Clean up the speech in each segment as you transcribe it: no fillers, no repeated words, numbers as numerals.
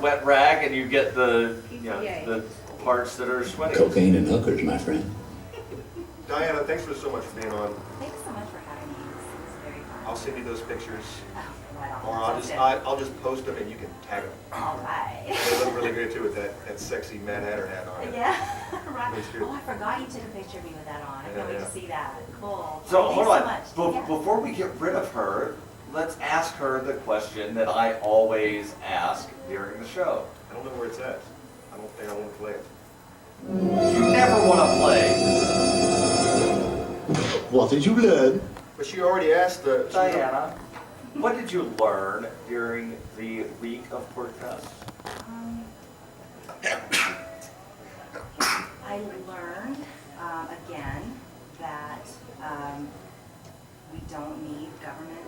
wet rag and you get the, you know, the parts that are sweaty. Cocaine and hookers, my friend. Diana, thanks so much for being on. Thanks so much for having me. This was very fun. I'll send you those pictures, Right on. or Sounds good. I'll just post them and you can tag them. All right. They look really good too with that sexy Mad Hatter hat on. Yeah, right. That's good. Oh, I forgot you took a picture of me with that on. I can't wait to see that. Cool. So Thanks hold so on, much. Yeah. before we get rid of her, let's ask her the question that I always ask during the show. I don't know where it's at. I don't think I want to play it. You never want to play. What did you learn? But she already asked the... Diana, what did you learn during the week of PorcFest? I learned, again, that we don't need government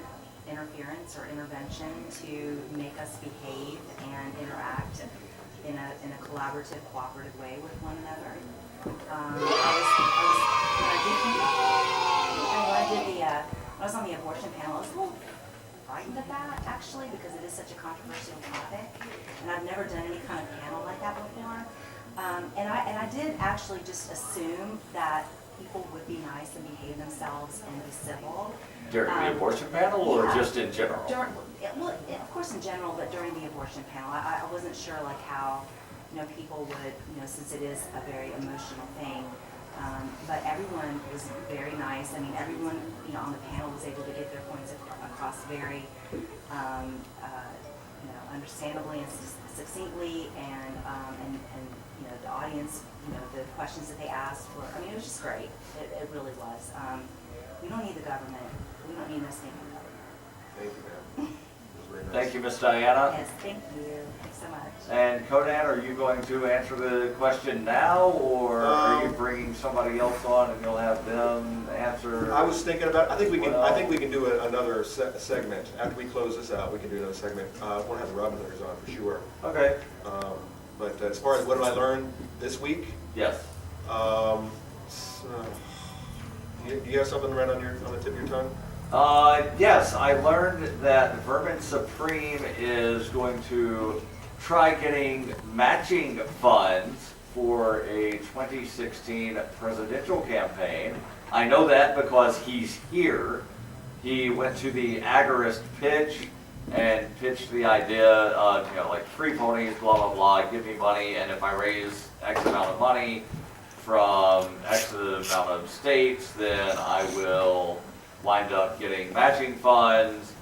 interference or intervention to make us behave and interact in a collaborative, cooperative way with one another. When I was on the abortion panel, I was a little frightened of that, actually, because it is such a controversial topic, and I've never done any kind of panel like that before. And I did actually just assume that people would be nice and behave themselves and be civil. During the abortion panel or yeah. just in general? Well, of course in general, but during the abortion panel, I wasn't sure like how, you know, people would, you know, since it is a very emotional thing. But everyone was very nice. I mean, everyone, you know, on the panel was able to get their points across very, you know, understandably and succinctly, and you know, the audience, you know, the questions that they asked were, I mean, it was just great. It really was. We don't need the government. We don't need no stinking government. Thank you, ma'am. It was very nice. Thank you, Miss Diana. Yes, thank you. Thanks so much. And Conan, are you going to answer the question now, or are you bringing somebody else on and you'll have them answer? I was thinking about. I think we can do another segment after we close this out. We can do another segment. I want to have the Robinhooders on for sure. Okay. But as far as what did I learn this week? Yes. Do you have something right on the tip of your tongue? Yes, I learned that Vermin Supreme is going to try getting matching funds for a 2016 presidential campaign. I know that because he's here. He went to the Agorist pitch and pitched the idea of, you know, like free ponies, blah, blah, blah, give me money, and if I raise X amount of money from X amount of states, then I will wind up getting matching funds,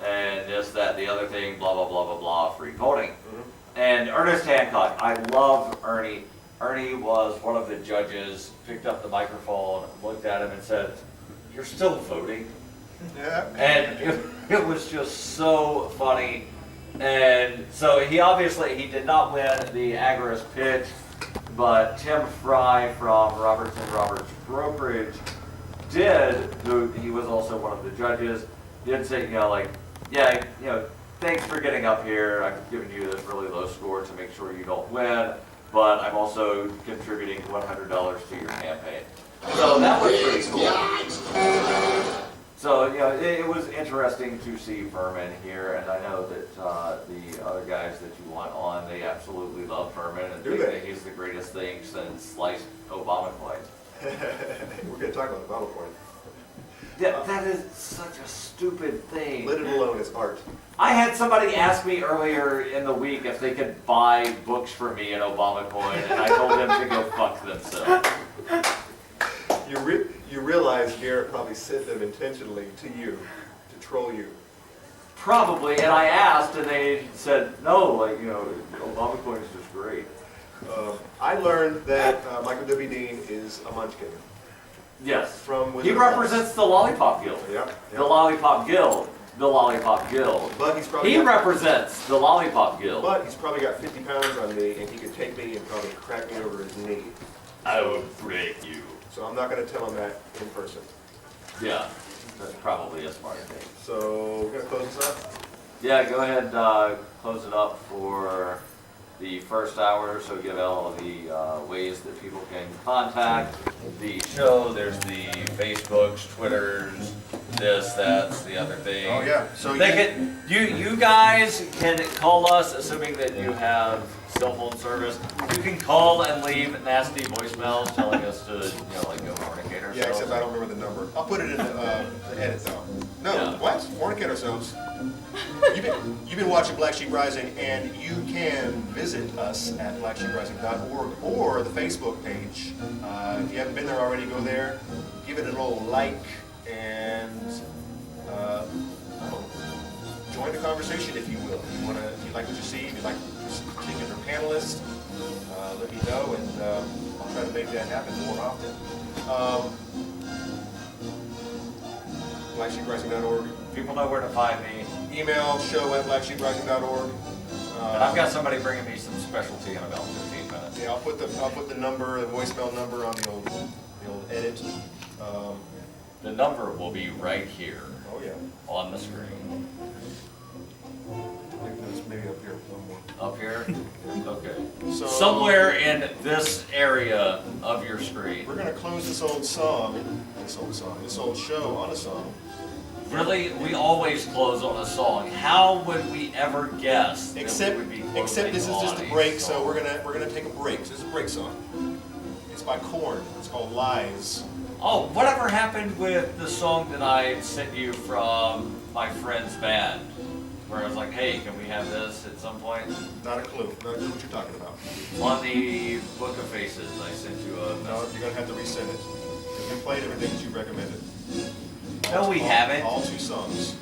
and this, that, the other thing, blah, blah, blah, blah, blah, free voting. Mm-hmm. And Ernest Hancock, I love Ernie. Ernie was one of the judges, picked up the microphone, looked at him and said, "You're still voting?" Yeah. And it was just so funny. And so he did not win the Agorist pitch, but Tim Fry from Robertson Roberts Brokerage did, he was also one of the judges, did say, you know, like, yeah, you know, thanks for getting up here. I've given you this really low score to make sure you don't win, but I'm also contributing $100 to your campaign. So that was pretty cool. So, you know, it was interesting to see Furman here, and I know that the other guys that you want on, they absolutely love Furman and think that he's the greatest thing since sliced Obama coins. We're going to talk about Obama coin. Yeah, that is such a stupid thing. Let it alone, it's art. I had somebody ask me earlier in the week if they could buy books for me in Obama coin, and I told them to go fuck themselves. You realize Garrett probably sent them intentionally to you to troll you. Probably, and I asked, and they said, no, like, you know, Obama coin is just great. I learned that Michael W. Dean is a munchkin. Yes. From he represents the Lollipop Guild. Yep. The Lollipop Guild. The Lollipop Guild. But he's probably he represents the Lollipop Guild. But he's probably got 50 pounds on me, and he could take me and probably crack me over his knee. I would break you. So I'm not going to tell him that in person. Yeah, that's probably a smart thing. So we're going to close this up? Yeah, go ahead and close it up for the first hour. So give all the ways that people can contact the show. There's the Facebooks, Twitters, this, that's the other thing. Oh, yeah, so They can, you guys can call us, assuming that you have cell phone service. You can call and leave nasty voicemails telling us to, like go fornicate ourselves. Yeah, except I don't remember the number. I'll put it in the edit though. No, Yeah. what? Fornicate ourselves. You've been watching Black Sheep Rising, and you can visit us at blacksheeprising.org or the Facebook page. If you haven't been there already, go there, give it a little like, and join the conversation if you will. If you like what you see, if you like this particular panelist, let me know, and I'll try to make that happen more often. blacksheeprising.org. People know where to find me. Email show@blacksheeprising.org. And I've got somebody bringing me some specialty in about 15 minutes. Yeah, I'll put the number, the voicemail number on the old edit. The number will be right here Oh yeah. on the screen. Maybe up here, one more. Up here? Okay. So- Somewhere in this area of your screen. We're gonna close this old show on a song. Really, we always close on a song. How would we ever guess that Except we would be closing this is just on a break, so song? we're gonna take a break. This is a break song. It's by Korn. It's called Lies. Oh, whatever happened with the song that I sent you from my friend's band? Where I was like, hey, can we have this at some point? Not a clue. Not a clue what you're talking about. On the Book of Faces, I sent you a No, message. you're gonna have to resend it. We played everything that you recommended. No, we haven't. All 2 songs.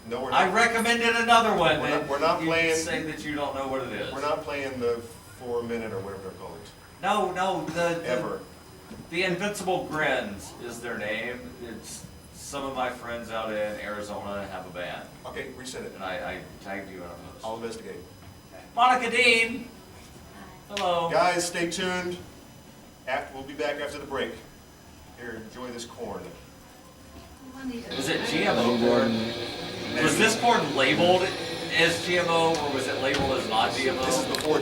No, we're I not. recommended another one. We're not you playing- say that you don't know what it is. We're not playing the 4-minute or whatever they're called. No, Ever. The Invincible Grins is their name. It's some of my friends out in Arizona have a band, Okay, resend it. and I tagged you in a post. I'll investigate. Monica Dean. Hello. Guys, stay tuned. We'll be back after the break. Here, enjoy this corn. Was it GMO corn? Was this corn labeled as GMO, or was it labeled as not GMO? This is before